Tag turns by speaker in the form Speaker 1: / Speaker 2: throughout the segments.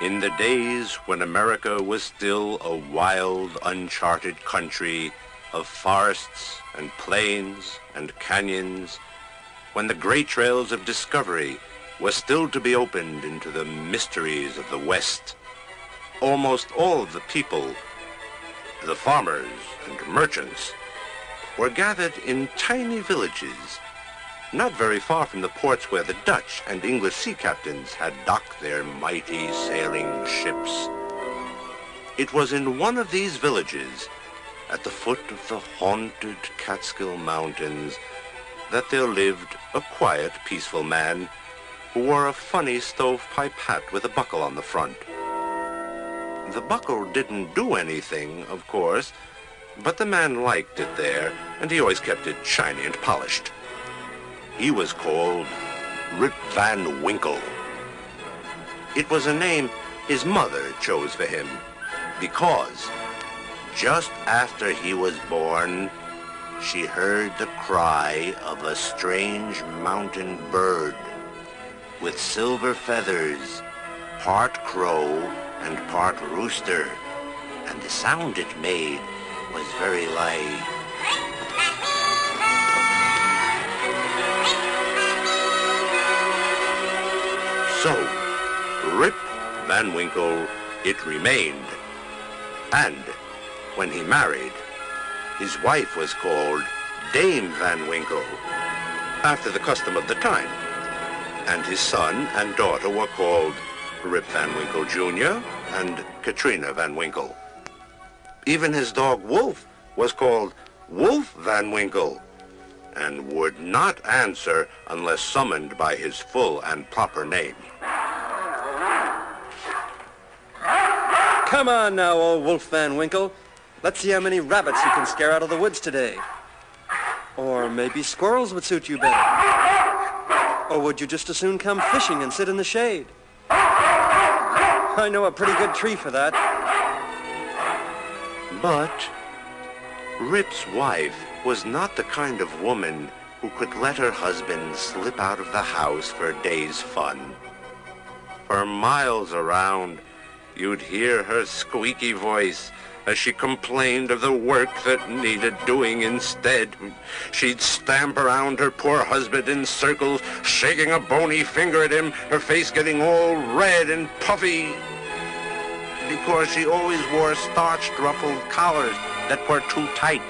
Speaker 1: In the days when America was still a wild, uncharted country of forests and plains and canyons, when the great trails of discovery were still to be opened into the mysteries of the West, almost all of the people, the farmers and merchants, were gathered in tiny villages, not very far from the ports where the Dutch and English sea captains had docked their mighty sailing ships. It was in one of these villages, at the foot of the haunted Catskill Mountains, that there lived a quiet, peaceful man who wore a funny stovepipe hat with a buckle on the front. The buckle didn't do anything, of course, but the man liked it there, and he always kept it shiny and polished. He was called Rip Van Winkle. It was a name his mother chose for him because just after he was born, she heard the cry of a strange mountain bird with silver feathers, part crow and part rooster, and the sound it made was very like... So, Rip Van Winkle it remained. And when he married, his wife was called Dame Van Winkle, after the custom of the time. And his son and daughter were called Rip Van Winkle Jr. and Katrina Van Winkle. Even his dog Wolf was called Wolf Van Winkle, and would not answer unless summoned by his full and proper name.
Speaker 2: Come on now, old Wolf Van Winkle. Let's see how many rabbits you can scare out of the woods today. Or maybe squirrels would suit you better. Or would you just as soon come fishing and sit in the shade? I know a pretty good tree for that.
Speaker 1: But Rip's wife was not the kind of woman who could let her husband slip out of the house for a day's fun. For miles around, you'd hear her squeaky voice as she complained of the work that needed doing instead. She'd stamp around her poor husband in circles, shaking a bony finger at him, her face getting all red and puffy, because she always wore starched ruffled collars that were too tight.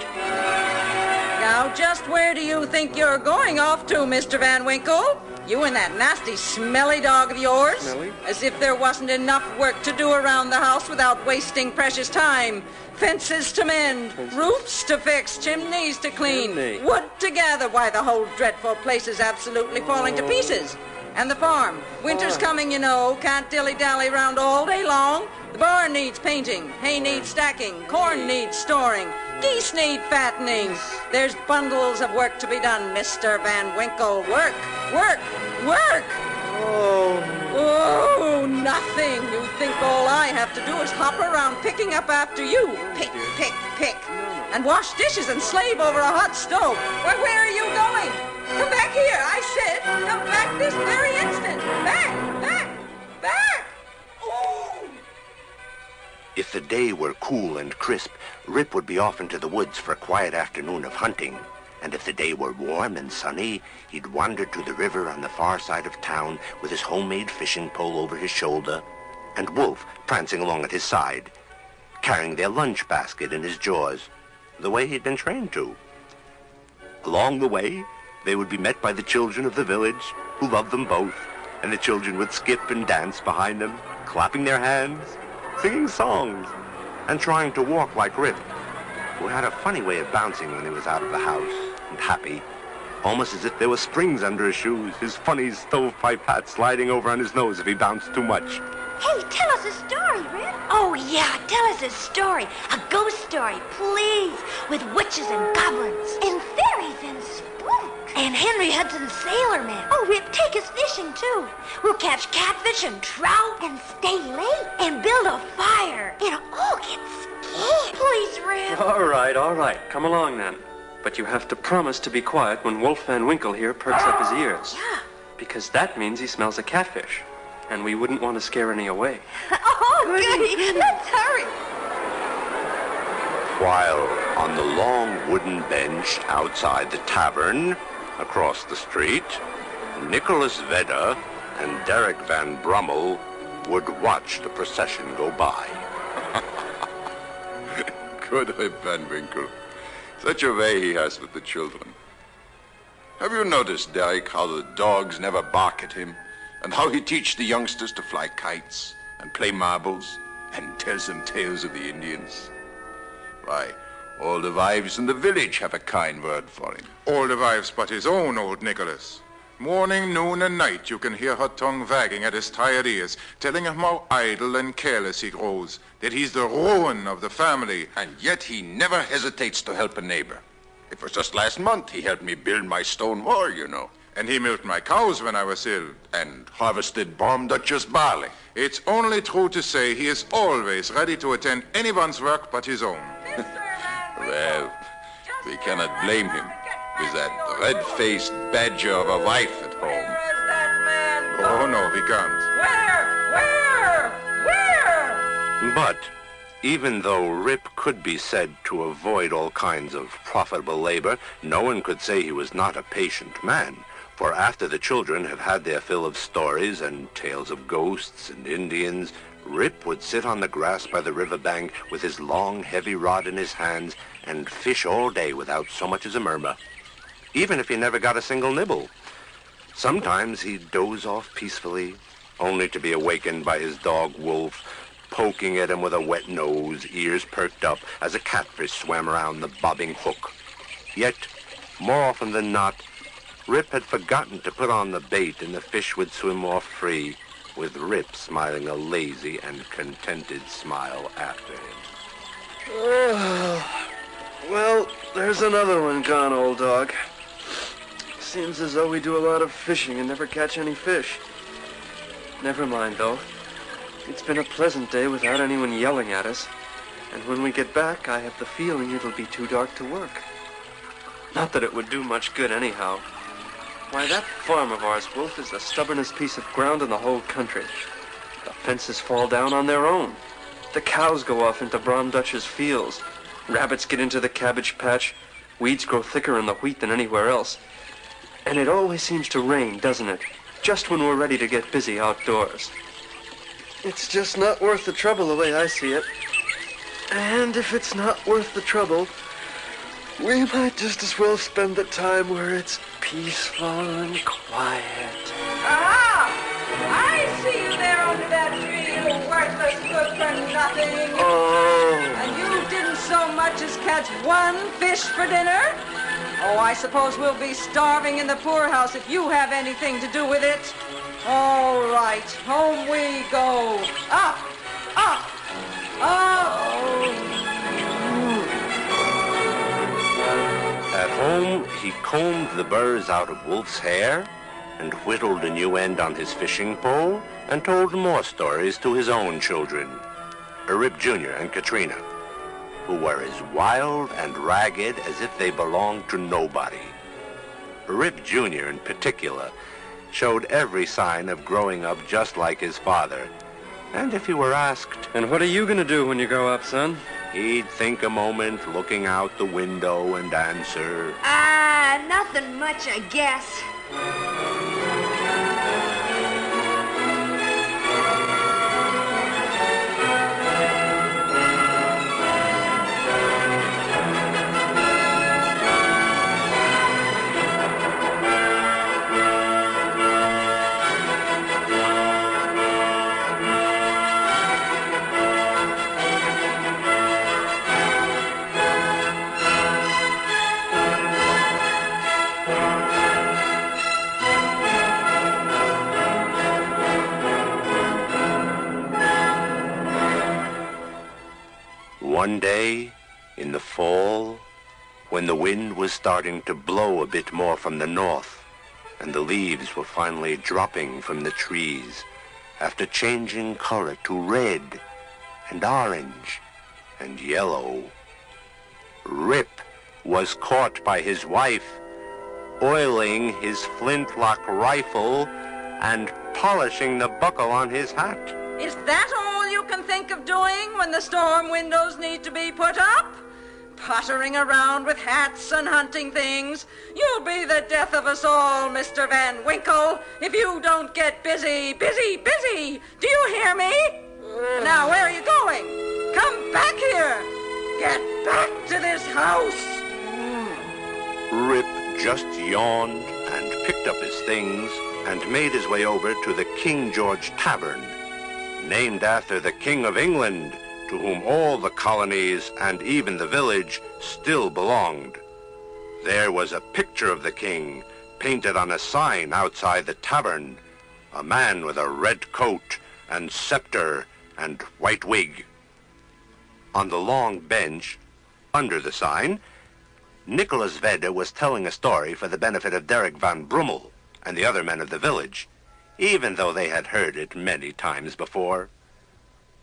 Speaker 3: Now, just where do you think you're going off to, Mr. Van Winkle? You and that nasty, smelly dog of yours?
Speaker 2: Smelly?
Speaker 3: As if there wasn't enough work to do around the house without wasting precious time. Fences to mend, roofs to fix, chimneys to clean, wood to gather. Why, the whole dreadful place is absolutely falling to pieces. And the farm. Winter's coming, you know. Can't dilly-dally around all day long. The barn needs painting. Hay needs stacking. Corn needs storing. Geese need fattening. There's bundles of work to be done, Mr. Van Winkle. Work, work, work! Oh, nothing. You think all I have to do is hop around picking up after you. Pick, pick, pick. And wash dishes and slave over a hot stove. Why, where are you going? Come back here, I said. Come back this very instant. Back, back, back. Oh!
Speaker 1: If the day were cool and crisp, Rip would be off into the woods for a quiet afternoon of hunting. And if the day were warm and sunny, he'd wander to the river on the far side of town with his homemade fishing pole over his shoulder, and Wolf prancing along at his side, carrying their lunch basket in his jaws, the way he'd been trained to. Along the way, they would be met by the children of the village, who loved them both, and the children would skip and dance behind them, clapping their hands, singing songs, and trying to walk like Rip, who had a funny way of bouncing when he was out of the house and happy, almost as if there were springs under his shoes, his funny stovepipe hat sliding over on his nose if he bounced too much.
Speaker 4: Hey, tell us a story, Rip. Oh, yeah, tell us a story. A ghost story, please, with witches and goblins. And fairies and spooks. And Henry Hudson's sailorman. Oh, Rip, take us fishing, too. We'll catch catfish and trout and stay late and build a fire and all get scared. Please, Rip.
Speaker 2: All right. Come along, then. But you have to promise to be quiet when Wolf Van Winkle here perks up his ears.
Speaker 4: Yeah.
Speaker 2: Because that means he smells a catfish. And we wouldn't want to scare any away.
Speaker 4: Oh, goody. Let's hurry.
Speaker 1: While on the long wooden bench outside the tavern across the street, Nicholas Vedder and Derek Van Brummel would watch the procession go by.
Speaker 5: Good old Van Winkle. Such a way he has with the children. Have you noticed, Derek, how the dogs never bark at him? And how he teach the youngsters to fly kites and play marbles and tells them tales of the Indians? Why, all the wives in the village have a kind word for him.
Speaker 6: All the wives but his own, old Nicholas. Morning, noon, and night you can hear her tongue wagging at his tired ears, telling him how idle and careless he grows, that he's the ruin of the family.
Speaker 5: And yet he never hesitates to help a neighbor. It was just last month he helped me build my stone wall, you know.
Speaker 6: And he milked my cows when I was ill.
Speaker 5: And harvested bomb Dutchess barley.
Speaker 6: It's only true to say he is always ready to attend anyone's work but his own.
Speaker 5: Well, we cannot blame him with that red-faced badger of a wife at home.
Speaker 3: Where is that man?
Speaker 6: Oh, no, he can't.
Speaker 3: Where?
Speaker 1: But even though Rip could be said to avoid all kinds of profitable labor, no one could say he was not a patient man. For after the children had had their fill of stories and tales of ghosts and Indians, Rip would sit on the grass by the riverbank with his long, heavy rod in his hands and fish all day without so much as a murmur, even if he never got a single nibble. Sometimes he'd doze off peacefully, only to be awakened by his dog, Wolf, poking at him with a wet nose, ears perked up, as a catfish swam around the bobbing hook. Yet, more often than not, Rip had forgotten to put on the bait, and the fish would swim off free, with Rip smiling a lazy and contented smile after him.
Speaker 2: Well, there's another one gone, old dog. Seems as though we do a lot of fishing and never catch any fish. Never mind, though. It's been a pleasant day without anyone yelling at us. And when we get back, I have the feeling it'll be too dark to work. Not that it would do much good anyhow. Why, that farm of ours, Wolf, is the stubbornest piece of ground in the whole country. The fences fall down on their own. The cows go off into Brom Dutch's fields. Rabbits get into the cabbage patch. Weeds grow thicker in the wheat than anywhere else. And it always seems to rain, doesn't it? Just when we're ready to get busy outdoors. It's just not worth the trouble the way I see it. And if it's not worth the trouble, we might just as well spend the time where it's peaceful and quiet.
Speaker 3: Aha! I see you there under that tree, you worthless good-for-nothing.
Speaker 2: Oh.
Speaker 3: And you didn't so much as catch one fish for dinner? Oh, I suppose we'll be starving in the poorhouse if you have anything to do with it. All right, home we go. Up, up, up.
Speaker 1: At home, he combed the burrs out of Wolf's hair and whittled a new end on his fishing pole and told more stories to his own children, Rip Jr. and Katrina, who were as wild and ragged as if they belonged to nobody. Rip Jr. in particular showed every sign of growing up just like his father. And if he were asked,
Speaker 2: And what are you going to do when you grow up, son?
Speaker 1: he'd think a moment, looking out the window, and answer,
Speaker 4: Nothing much, I guess.
Speaker 1: One day, in the fall, when the wind was starting to blow a bit more from the north, and the leaves were finally dropping from the trees, after changing color to red and orange and yellow, Rip was caught by his wife, oiling his flintlock rifle and polishing the buckle on his hat.
Speaker 3: Is that all you can think of doing when the storm windows need to be put up? Pottering around with hats and hunting things. You'll be the death of us all, Mr. Van Winkle, if you don't get busy, busy, busy. Do you hear me? Now, where are you going? Come back here. Get back to this house.
Speaker 1: Rip just yawned and picked up his things and made his way over to the King George Tavern, named after the King of England, to whom all the colonies and even the village still belonged. There was a picture of the king painted on a sign outside the tavern, a man with a red coat and scepter and white wig. On the long bench under the sign, Nicholas Vedder was telling a story for the benefit of Derek Van Brummel and the other men of the village, even though they had heard it many times before.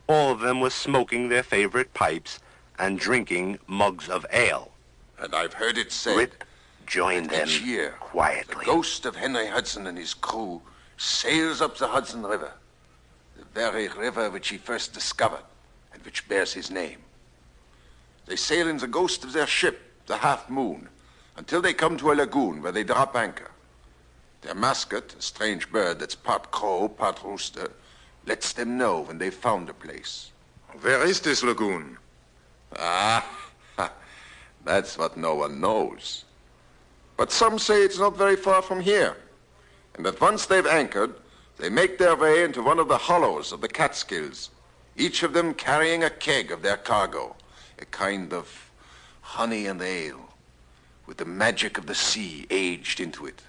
Speaker 1: All of them was smoking their favorite pipes and drinking mugs of ale.
Speaker 5: And I've heard it said
Speaker 1: Rip joined them
Speaker 5: each year,
Speaker 1: quietly.
Speaker 5: the ghost of Henry Hudson and his crew sails up the Hudson River, the very river which he first discovered and which bears his name. They sail in the ghost of their ship, the Half Moon, until they come to a lagoon where they drop anchor. Their mascot, a strange bird that's part crow, part rooster, lets them know when they've found a place.
Speaker 6: Where is this lagoon?
Speaker 5: Ah, that's what no one knows. But some say it's not very far from here, and that once they've anchored, they make their way into one of the hollows of the Catskills, each of them carrying a keg of their cargo, a kind of honey and ale, with the magic of the sea aged into it.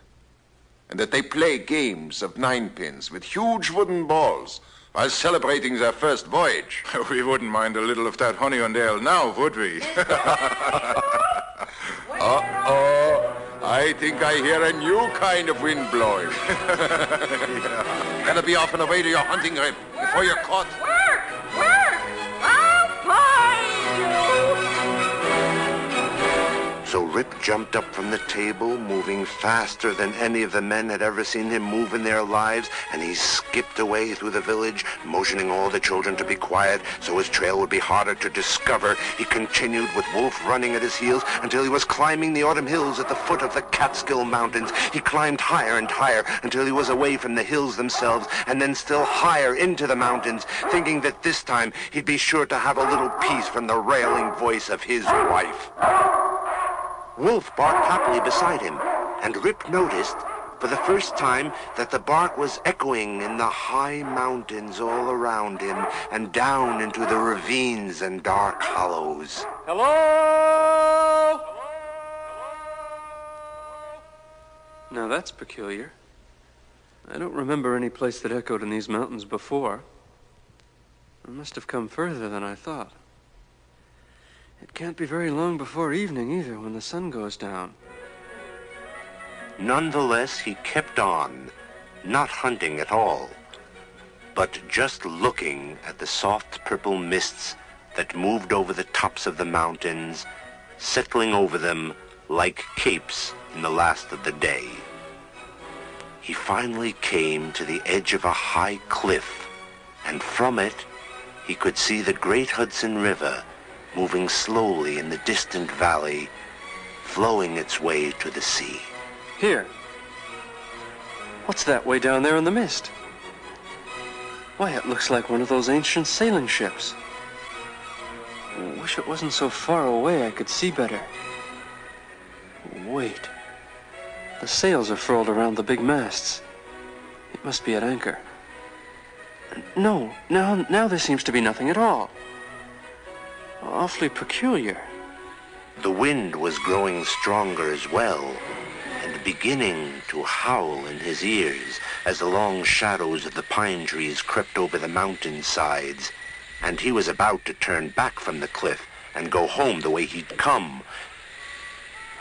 Speaker 5: And that they play games of ninepins with huge wooden balls while celebrating their first voyage.
Speaker 6: We wouldn't mind a little of that honey and ale now, would we?
Speaker 5: Uh-oh. I think I hear a new kind of wind blowing. Gotta be off and away to your hunting, Rip, before you're caught.
Speaker 3: Work! Work! I'll find you!
Speaker 1: So Rip jumped up from the table, moving faster than any of the men had ever seen him move in their lives, and he skipped away through the village, motioning all the children to be quiet so his trail would be harder to discover. He continued with Wolf running at his heels until he was climbing the autumn hills at the foot of the Catskill Mountains. He climbed higher and higher until he was away from the hills themselves, and then still higher into the mountains, thinking that this time he'd be sure to have a little peace from the railing voice of his wife. Wolf barked happily beside him, and Rip noticed for the first time that the bark was echoing in the high mountains all around him and down into the ravines and dark hollows.
Speaker 2: Hello? Now that's peculiar. I don't remember any place that echoed in these mountains before. I must have come further than I thought. It can't be very long before evening either, when the sun goes down.
Speaker 1: Nonetheless, he kept on, not hunting at all, but just looking at the soft purple mists that moved over the tops of the mountains, settling over them like capes in the last of the day. He finally came to the edge of a high cliff, and from it he could see the great Hudson River moving slowly in the distant valley, flowing its way to the sea.
Speaker 2: Here. What's that way down there in the mist? Why, it looks like one of those ancient sailing ships. I wish it wasn't so far away I could see better. Wait. The sails are furled around the big masts. It must be at anchor. No, now there seems to be nothing at all. Awfully peculiar.
Speaker 1: The wind was growing stronger as well, and beginning to howl in his ears as the long shadows of the pine trees crept over the mountain sides, and he was about to turn back from the cliff and go home the way he'd come,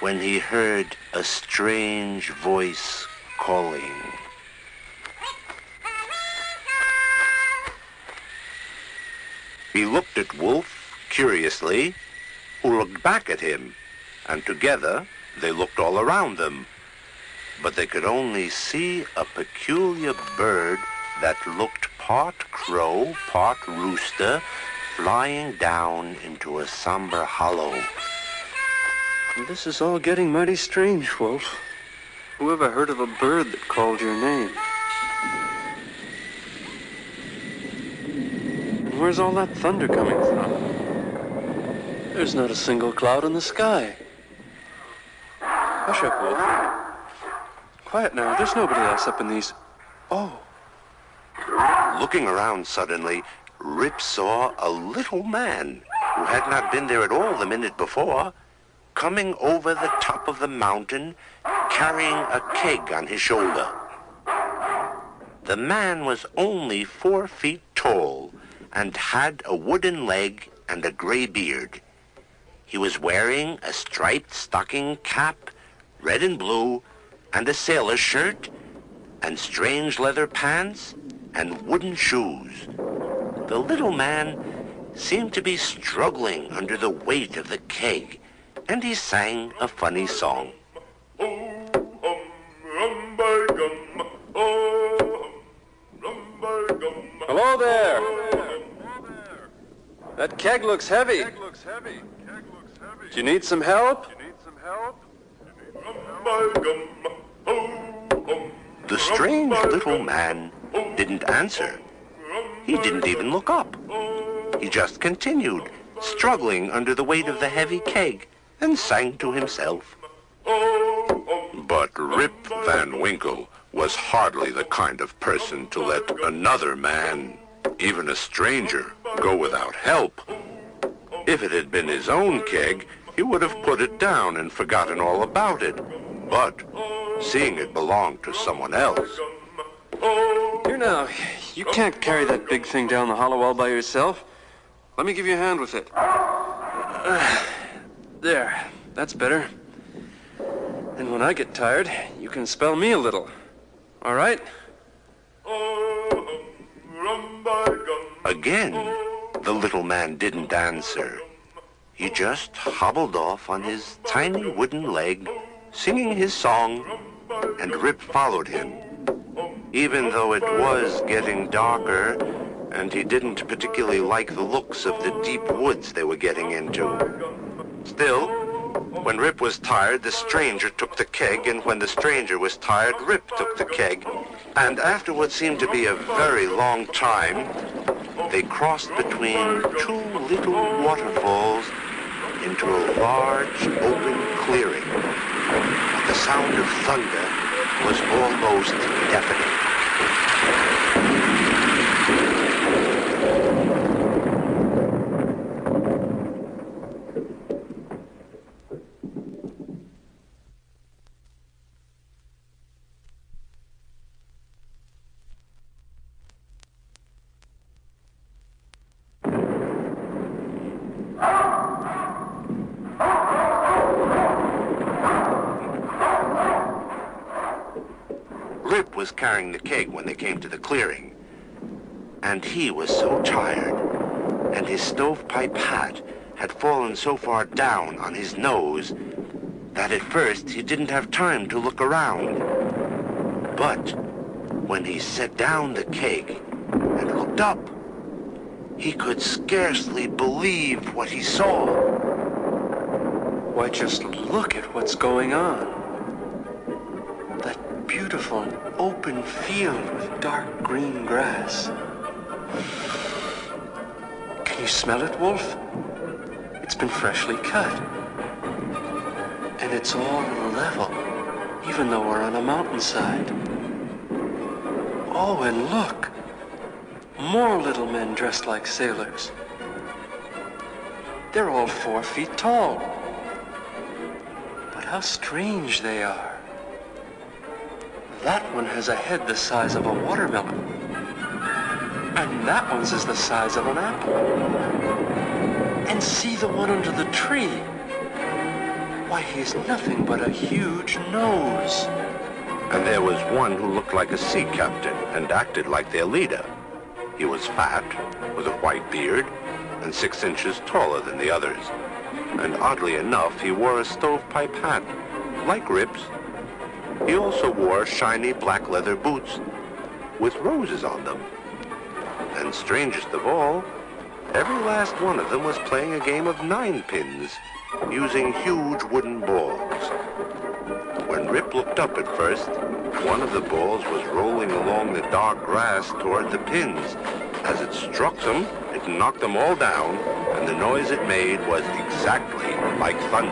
Speaker 1: when he heard a strange voice calling. He looked at Wolf curiously, who looked back at him, and together they looked all around them. but they could only see a peculiar bird that looked part crow, part rooster, flying down into a somber hollow.
Speaker 2: This is all getting mighty strange, Wolf. Who ever heard of a bird that called your name? And where's all that thunder coming from? There's not a single cloud in the sky. Hush up, Wolf. Quiet now. There's nobody else up in these... Oh.
Speaker 1: Looking around suddenly, Rip saw a little man who had not been there at all the minute before, coming over the top of the mountain, carrying a keg on his shoulder. The man was only 4 feet tall and had a wooden leg and a gray beard. He was wearing a striped stocking cap, red and blue, and a sailor shirt, and strange leather pants, and wooden shoes. The little man seemed to be struggling under the weight of the keg, and he sang a funny song.
Speaker 2: Hello there. That keg looks heavy. Do you need some help?
Speaker 1: The strange little man didn't answer. He didn't even look up. He just continued, struggling under the weight of the heavy keg, and sang to himself.
Speaker 5: But Rip Van Winkle was hardly the kind of person to let another man, even a stranger, go without help. If it had been his own keg, he would have put it down and forgotten all about it. But seeing it belonged to someone else...
Speaker 2: Here now, you can't carry that big thing down the hollow all by yourself. Let me give you a hand with it. There, that's better. And when I get tired, you can spell me a little. All right?
Speaker 1: Again, the little man didn't answer. He just hobbled off on his tiny wooden leg, singing his song, and Rip followed him. Even though it was getting darker, and he didn't particularly like the looks of the deep woods they were getting into. Still, when Rip was tired, the stranger took the keg, and when the stranger was tired, Rip took the keg. And after what seemed to be a very long time, they crossed between 2 little waterfalls into a large open clearing. The sound of thunder was almost deafening. Rip was carrying the keg when they came to the clearing, and he was so tired, and his stovepipe hat had fallen so far down on his nose that at first he didn't have time to look around. But when he set down the keg and looked up, he could scarcely believe what he saw.
Speaker 2: Why, just look at what's going on. That beautiful open field with dark green grass. Can you smell it, Wolf? It's been freshly cut. And it's all level, even though we're on a mountainside. Oh, and look! More little men dressed like sailors. They're all 4 feet tall. But how strange they are. That one has a head the size of a watermelon. And that one's is the size of an apple. And see the one under the tree. Why, he's nothing but a huge nose.
Speaker 1: And there was one who looked like a sea captain and acted like their leader. He was fat, with a white beard, and 6 inches taller than the others. And oddly enough, he wore a stovepipe hat, like Rip's. He also wore shiny black leather boots with roses on them. And strangest of all, every last one of them was playing a game of ninepins using huge wooden balls. When Rip looked up at first, one of the balls was rolling along the dark grass toward the pins. As it struck them, it knocked them all down, and the noise it made was exactly like thunder.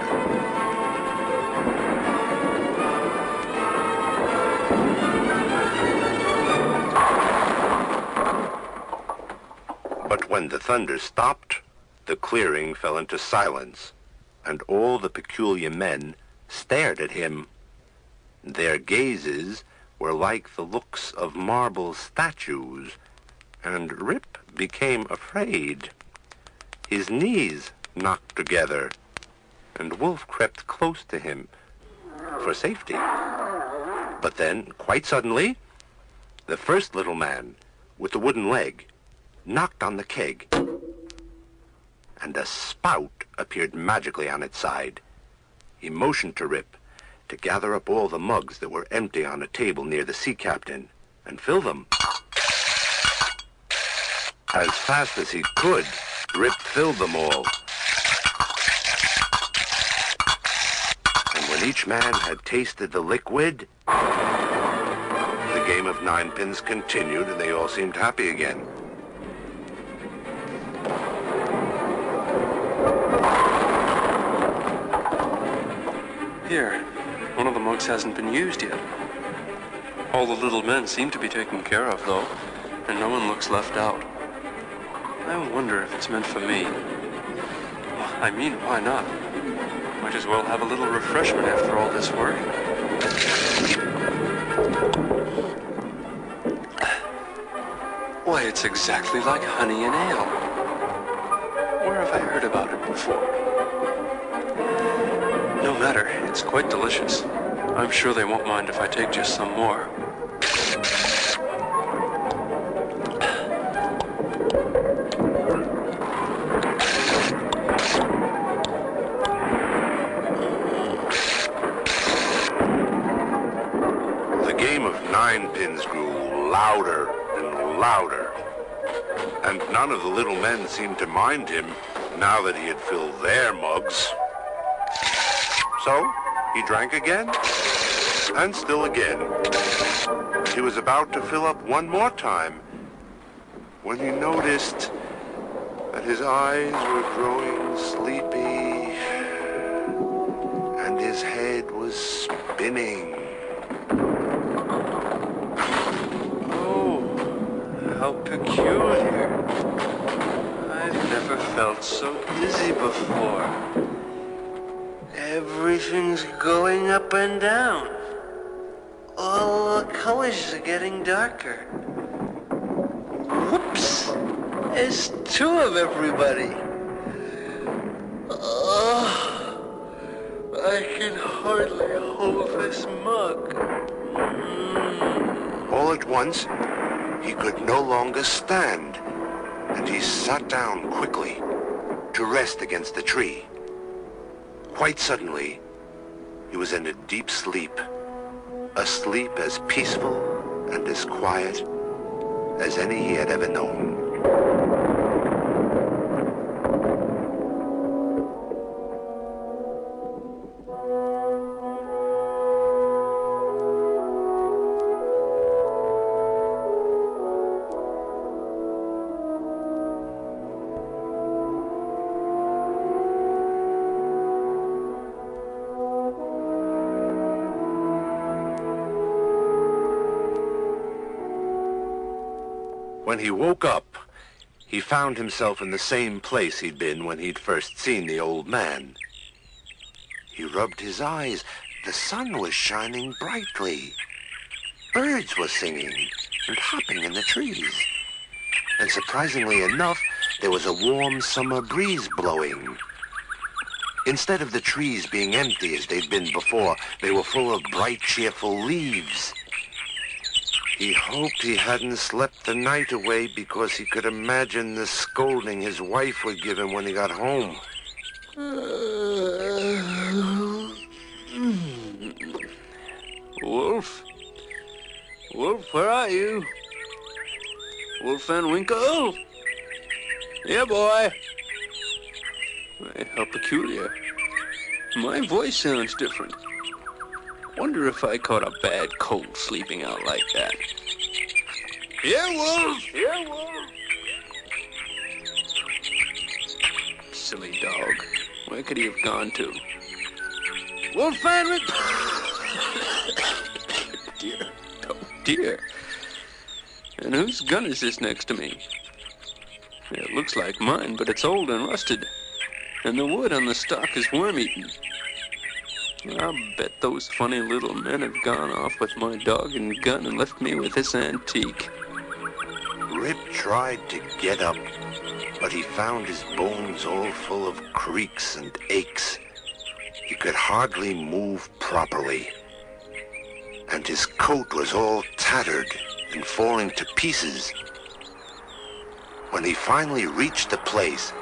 Speaker 1: But when the thunder stopped, the clearing fell into silence, and all the peculiar men stared at him. Their gazes were like the looks of marble statues, and Rip became afraid. His knees knocked together, and Wolf crept close to him for safety. But then, quite suddenly, the first little man with the wooden leg knocked on the keg, and a spout appeared magically on its side. He motioned to Rip to gather up all the mugs that were empty on a table near the sea captain and fill them. As fast as he could, Rip filled them all. And when each man had tasted the liquid, the game of ninepins continued, and they all seemed happy again.
Speaker 2: Here, one of the mugs hasn't been used yet. All the little men seem to be taken care of, though, and no one looks left out. I wonder if it's meant for me. I mean, why not? Might as well have a little refreshment after all this work. Why, it's exactly like honey and ale. Where have I heard about it before? No matter, it's quite delicious. I'm sure they won't mind if I take just some more.
Speaker 1: The game of ninepins grew louder and louder, and none of the little men seemed to mind him now that he had filled their mugs. So he drank again, and still again. He was about to fill up one more time when he noticed that his eyes were growing sleepy and his head was spinning.
Speaker 2: Oh, how peculiar. I've never felt so dizzy before. Everything's going up and down. All the colors are getting darker. Whoops! There's two of everybody. Oh, I can hardly hold this mug.
Speaker 1: All at once, he could no longer stand, and he sat down quickly to rest against the tree. Quite suddenly, he was in a deep sleep, a sleep as peaceful and as quiet as any he had ever known. When he woke up, he found himself in the same place he'd been when he'd first seen the old man. He rubbed his eyes. The sun was shining brightly. Birds were singing and hopping in the trees. And surprisingly enough, there was a warm summer breeze blowing. Instead of the trees being empty as they'd been before, they were full of bright, cheerful leaves. He hoped he hadn't slept the night away because he could imagine the scolding his wife would give him when he got home.
Speaker 2: Wolf?
Speaker 7: Wolf, where are you? Wolf and Winkle? Yeah, boy. How peculiar. My voice sounds different. Wonder if I caught a bad cold sleeping out like that. Yeah, Wolf! Yeah, Wolf! Silly dog. Where could he have gone to? Wolf and Winkle! Dear. Oh, dear. And whose gun is this next to me? It looks like mine, but it's old and rusted. And the wood on the stock is worm-eaten. I'll bet those funny little men have gone off with my dog and gun and left me with this antique.
Speaker 1: Rip tried to get up, but he found his bones all full of creaks and aches. He could hardly move properly. And his coat was all tattered and falling to pieces. When he finally reached the place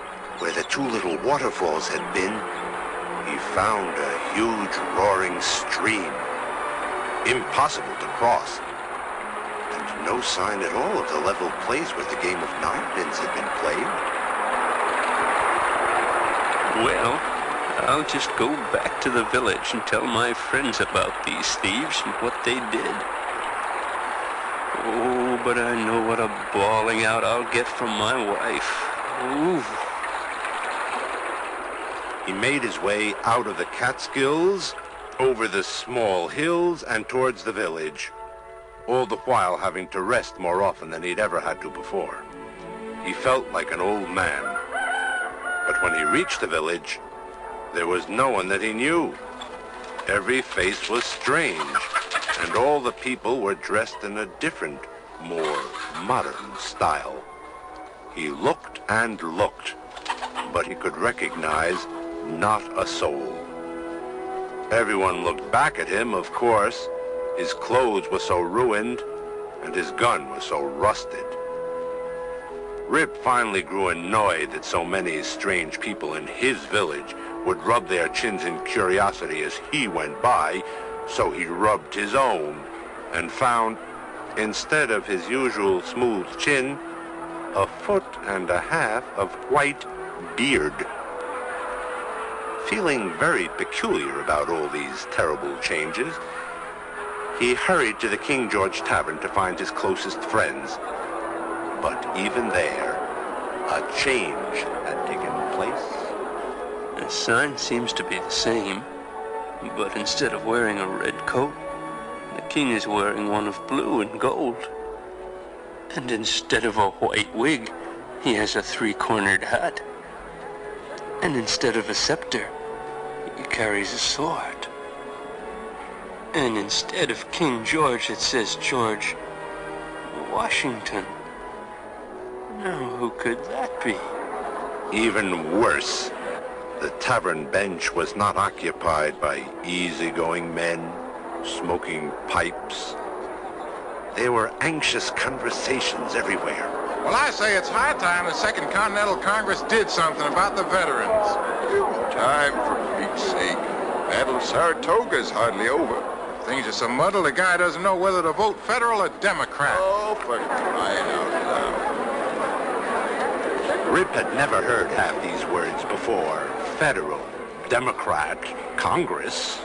Speaker 1: where the two little waterfalls had been, he found a huge roaring stream, impossible to cross, and no sign at all of the level place where the game of ninepins had been played.
Speaker 7: Well, I'll just go back to the village and tell my friends about these thieves and what they did. Oh, but I know what a bawling out I'll get from my wife. Ooh.
Speaker 1: He made his way out of the Catskills, over the small hills, and towards the village, all the while having to rest more often than he'd ever had to before. He felt like an old man. But when he reached the village, there was no one that he knew. Every face was strange, and all the people were dressed in a different, more modern style. He looked and looked, but he could recognize not a soul. Everyone looked back at him, of course. His clothes were so ruined, and his gun was so rusted. Rip finally grew annoyed that so many strange people in his village would rub their chins in curiosity as he went by, so he rubbed his own and found, instead of his usual smooth chin, 1.5 foot of white beard. Feeling very peculiar about all these terrible changes, he hurried to the King George Tavern to find his closest friends. But even there, a change had taken place.
Speaker 7: The sign seems to be the same, but instead of wearing a red coat, the king is wearing one of blue and gold. And instead of a white wig, he has a 3-cornered hat. And instead of a scepter, he carries a sword. And instead of King George, it says George Washington. Now, who could that be?
Speaker 1: Even worse, the tavern bench was not occupied by easygoing men smoking pipes. There were anxious conversations everywhere.
Speaker 6: Well, I say it's high time the Second Continental Congress did something about the veterans.
Speaker 5: Time, for Pete's sake. Battle of Saratoga's hardly over.
Speaker 6: Things are so muddled, the guy doesn't know whether to vote federal or Democrat.
Speaker 5: Oh, for crying out loud.
Speaker 1: Rip had never heard half these words before. Federal, Democrat, Congress.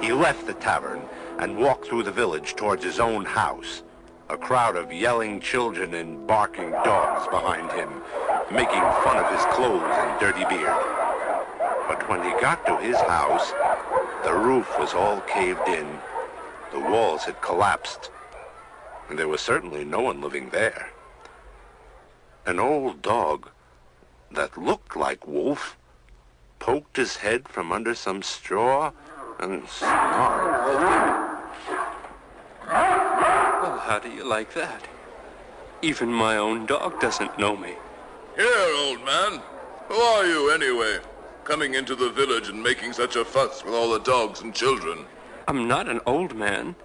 Speaker 1: He left the tavern and walked through the village towards his own house. A crowd of yelling children and barking dogs behind him, making fun of his clothes and dirty beard. But when he got to his house, the roof was all caved in, the walls had collapsed, and there was certainly no one living there. An old dog that looked like Wolf poked his head from under some straw and snarled.
Speaker 7: Well, how do you like that? Even my own dog doesn't know me.
Speaker 8: Here, old man. Who are you, anyway? Coming into the village and making such a fuss with all the dogs and children.
Speaker 7: I'm not an old man.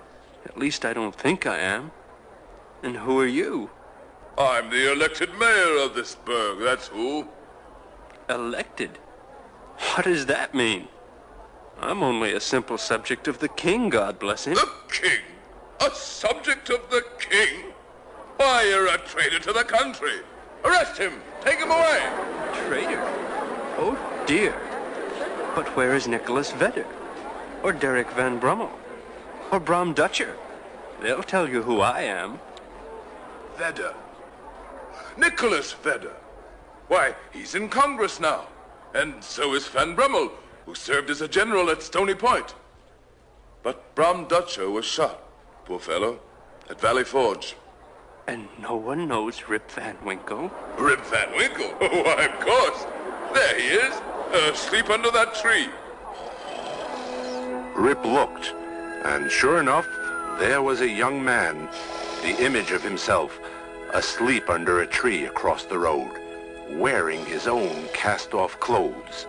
Speaker 7: At least I don't think I am. And who are you?
Speaker 8: I'm the elected mayor of this burg, that's who.
Speaker 7: Elected? What does that mean? I'm only a simple subject of the king, God bless him.
Speaker 8: The king? A subject of the king? Why, you're a traitor to the country. Arrest him. Take him away.
Speaker 7: Traitor? Oh, dear. But where is Nicholas Vedder? Or Derek Van Brummel? Or Bram Dutcher? They'll tell you who I am.
Speaker 8: Vedder. Nicholas Vedder. Why, he's in Congress now. And so is Van Brummel, who served as a general at Stony Point. But Bram Dutcher was shot, poor fellow, at Valley Forge.
Speaker 7: And no one knows Rip Van Winkle?
Speaker 8: Rip Van Winkle? Why, of course. There he is, asleep under that tree.
Speaker 1: Rip looked, and sure enough, there was a young man, the image of himself, asleep under a tree across the road, wearing his own cast-off clothes.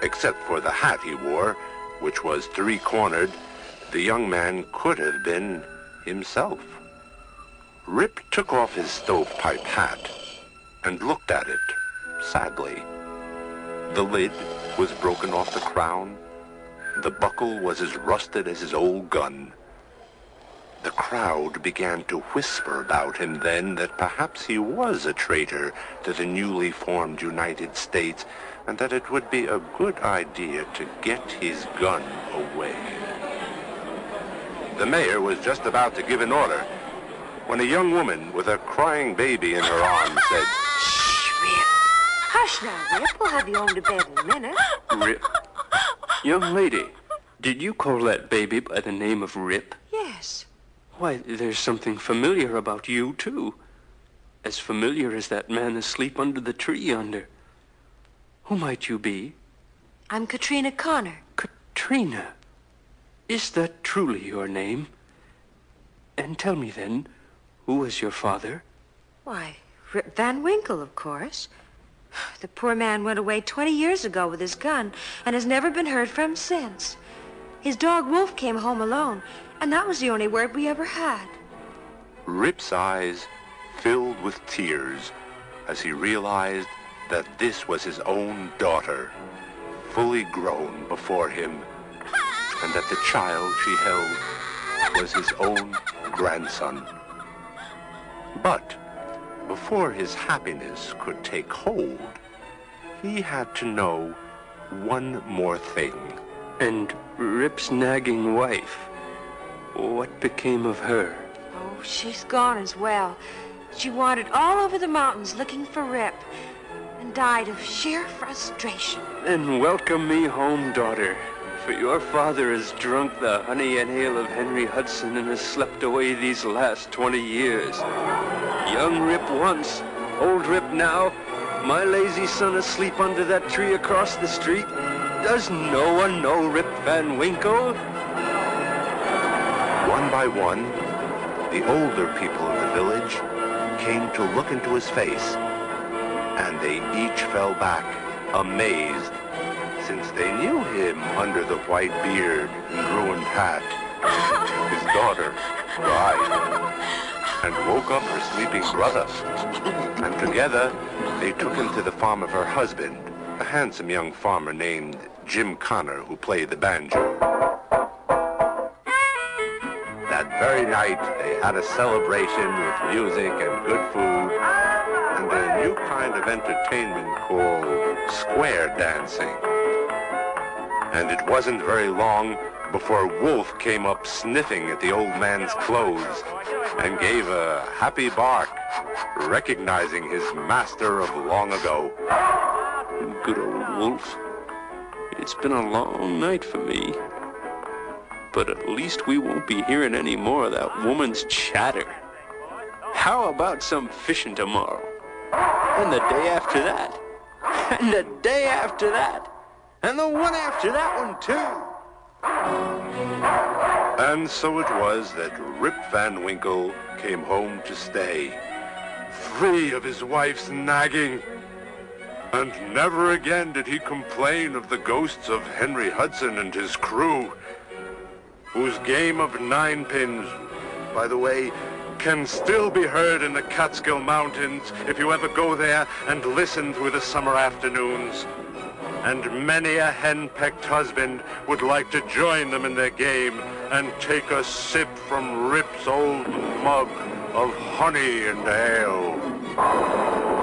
Speaker 1: Except for the hat he wore, which was three-cornered, the young man could have been himself. Rip took off his stovepipe hat and looked at it sadly. The lid was broken off the crown. The buckle was as rusted as his old gun. The crowd began to whisper about him then that perhaps he was a traitor to the newly formed United States, and that it would be a good idea to get his gun away. The mayor was just about to give an order when a young woman with a crying baby in her arms said,
Speaker 4: Shh, Rip. Hush now, Rip. We'll have you home to bed in a minute.
Speaker 7: Rip? Young lady, did you call that baby by the name of Rip?
Speaker 4: Yes.
Speaker 7: Why, there's something familiar about you, too. As familiar as that man asleep under the tree yonder. Who might you be?
Speaker 4: I'm Katrina Connor.
Speaker 7: Katrina? Is that truly your name? And tell me then, who was your father?
Speaker 4: Why, Rip Van Winkle, of course. The poor man went away 20 years ago with his gun and has never been heard from since. His dog Wolf came home alone, and that was the only word we ever had.
Speaker 1: Rip's eyes filled with tears as he realized that this was his own daughter, fully grown before him, and that the child she held was his own grandson. But before his happiness could take hold, he had to know one more thing.
Speaker 7: And Rip's nagging wife, what became of her?
Speaker 4: Oh, she's gone as well. She wandered all over the mountains looking for Rip and died of sheer frustration.
Speaker 7: Then welcome me home, daughter, for your father has drunk the honey and ale of Henry Hudson and has slept away these last 20 years. Young Rip once, old Rip now, my lazy son asleep under that tree across the street. Does no one know Rip Van Winkle?
Speaker 1: One by one, the older people of the village came to look into his face, and they each fell back, amazed, since they knew him under the white beard and ruined hat. His daughter cried and woke up her sleeping brother, and together they took him to the farm of her husband, a handsome young farmer named Jim Connor, who played the banjo. That very night, they had a celebration with music and good food, and a new kind of entertainment called square dancing. And it wasn't very long before Wolf came up sniffing at the old man's clothes and gave a happy bark, recognizing his master of long ago.
Speaker 7: Good old Wolf. It's been a long night for me. But at least we won't be hearing any more of that woman's chatter. How about some fishing tomorrow? And the day after that? And the day after that? And the one after that one, too?
Speaker 1: And so it was that Rip Van Winkle came home to stay, free of his wife's nagging. And never again did he complain of the ghosts of Henry Hudson and his crew, whose game of ninepins, by the way, can still be heard in the Catskill Mountains if you ever go there and listen through the summer afternoons. and many a hen-pecked husband would like to join them in their game and take a sip from Rip's old mug of honey and ale.